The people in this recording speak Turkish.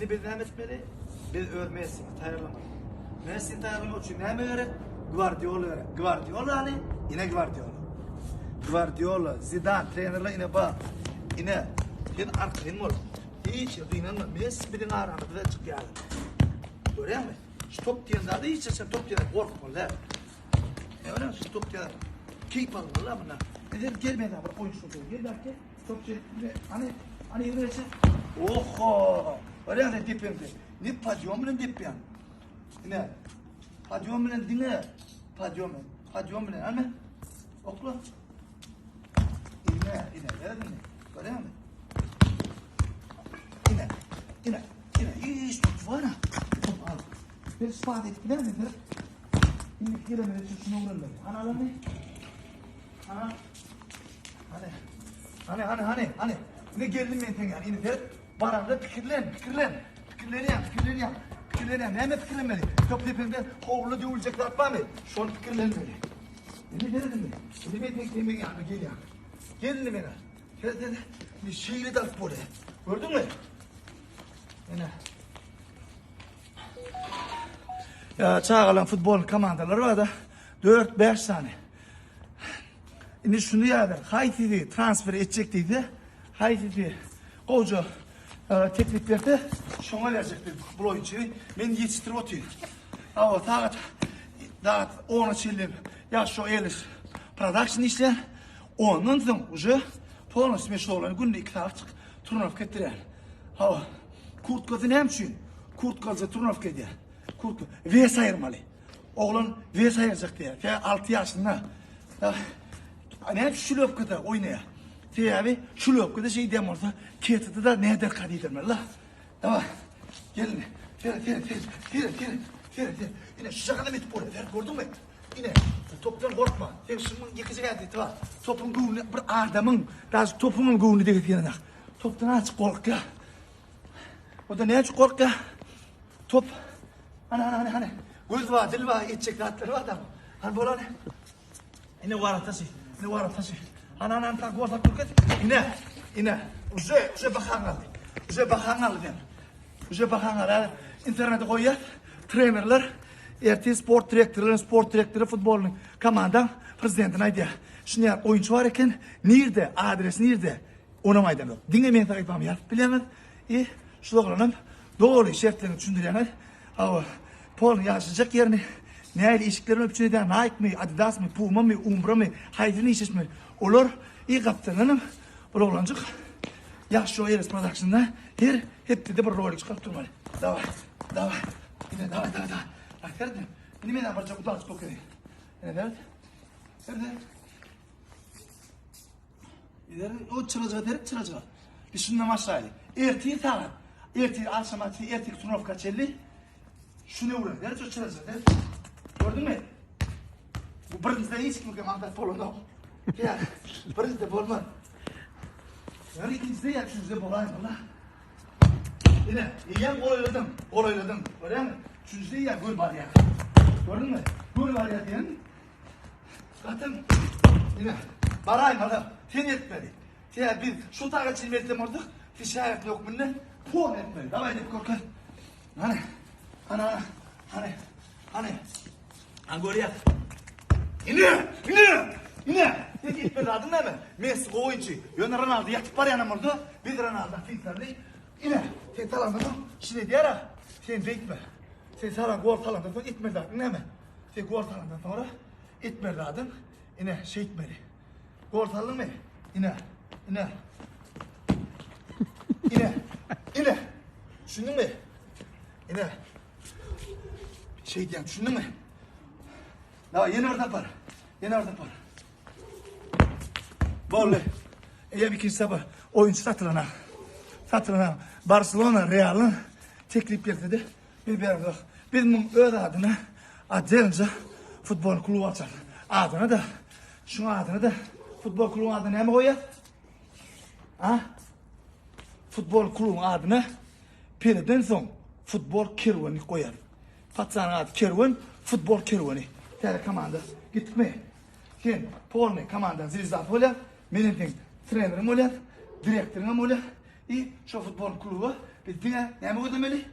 Ne biz hem etmeli, biz örmeyesin, tayarlamak. Messi tayarlamak için ne öğret? Guardiola öğret. Guardiola hani, yine Guardiola. Guardiola, Zidane, trenerler yine bak. Yine, ben arkayım ol. Hiç inanma, Messi birinin aramızda çıkıyor. Görüyor musun? Şu top diyen daha da hiç sen top diyen korkma lan. Öyle mi? Şu top diyen. Keyif alır lan bunlar. Neden gelmedi abi oyuncu topu. Gel belki topçu hani yürüyecek. Oho. Öyle mi dipimde? Ne padyomla dipim. Ne? Padyomla dinle. Padyomla ama okla. İne verdin mi? Öyle mi? İne. İyi top var ha. Top al. Bir spat etkiler mi? İndik gelemedi şunu vuralım. Anladın mı? Ana. Hani. Ne geldim ben yani. İni ver. Baranda fikirlen. Ne fikirlenmeli? Top tepemden hovlu dövülecek atma mı? Şu an fikirlenmeli. Ne dedim mi? Demek yani gel ya. Geldim ben. Gel. Bir şeyle de at buraya. Gördün mü? Yine. Ya çağıran futbol komandaları var da 4-5 tane. Şimdi şunu yerler. Haiti'de transfer edecektiydi. Haiti'de koca teklif verdi. Şuna verecekti bu oyuncuyu. Ben yetiştirip oturuyorum. Ama daha 10 çildim. Ya şu Elis production işler. Ondan sonra уже полностью meşhur olan günde 2 hafta turnuva getiriyor. Hava kurt gözün hem için. Kurt gözü turnuva gidiyor. Kurt ves ayırmalı. Oğlan ves ayıracak diye. 6 yaşında. Ne şulopkada oynaya. Abi şulopkada şey diyem orada. Ketide de ne der kadidirler la. Tamam. Gelin. Gel. Yine şu şakalı metip oraya ver. Gördün mü? Yine toptan korkma. Sen şunun yıkıcı geldi. Tamam. Topun güğünü bir adamın. Daha topunun güğünü de getirene. Toptan açık kork ya. O da ne açık kork ya? Top. Hani. Göz var, dil var, edecek rahatları var da. Hani böyle hani. Yine var atası. Ana tak gol tak tuket. Yine. Uze bakan aldı ben. Uze bakan aldı. İnternete koyuyor. Trenerler, sport direktörü futbolun komandan prezidentine aydı. Şimdi oyuncu var iken nerede, adres nerede? Ona maydan yok. Dinlemeyin takip yapmam ya. Bilemem. Şu oğlanım doğru şartlarını düşündüren. Ama Paul'un yaşayacak yerini neyle ilişkilerini öpçüne de Nike mi, Adidas mı, Puma mı, Umbro mu, Haydi'nin işi mi? Olur. İyi kaptanım. Bu oğlancık. Yaşlı o Elis Production'da hep de bir rol çıkartıp durmalı. Davay. Yine davay. Bak nerede? Yine ben yapacağım. Ulan çok iyi. Yine nerede? O çıracak. Bir şundan aşağıya. Ertiği tağın. Ertiği akşam ertiği turnuva çelli. Şunu uğrayın. Nerede o çıracak? Gördün mü? Bu birinizde hiç kimse mandat polonda. Ya, birinizde polman. Yani ikinizde ya, üçüncüde polayım Allah. Yine, iyi gol oyladım. Öyle mi? Üçüncüde ya, gol var ya. Gördün mü? Gol var ya diyelim. Zaten, yine, barayım Allah. Sen etmedi. Sen bir şu tağa çilmedim orada. Fişayak yok bundan. Pol etmedi. Davay edip korkar. Hani. Gol yap. Yine. Gitmedi adın ne mi? Messi oyuncu. Yönü Ronaldo yatıp var yanım orada. Bir Ronaldo filtreli. Yine. Sen talandın. Şimdi diğer sen bekme. Sen sana gol talandın. İtmedi adın ne mi? Sen gol talandın sonra. İtmedi adın. Yine şey itmedi. Gol talandın mı? Yine. Düşündün mü? Yine. Şey diyeyim, düşündün mü? Daha yeni oradan par. Bolle. Bir ikinci sabah oyuncu satılana. Barcelona Real'ın teklif geldi. Bir beraber. Bizim öz adına adınca futbol kulübü açar. Adına da futbol kulübü adına ne mi koyar? Futbol kulübü adına birden son futbol kervanı koyar. Fatsan adı kervan, futbol kervanı. Tele komanda gittik mi? Sen Paul'un komandan zilzat olayar. Benim trenerim olayar. Direktörüm olayar. Şu futbol kulübü Bittin ha? Ne mi ödemeli?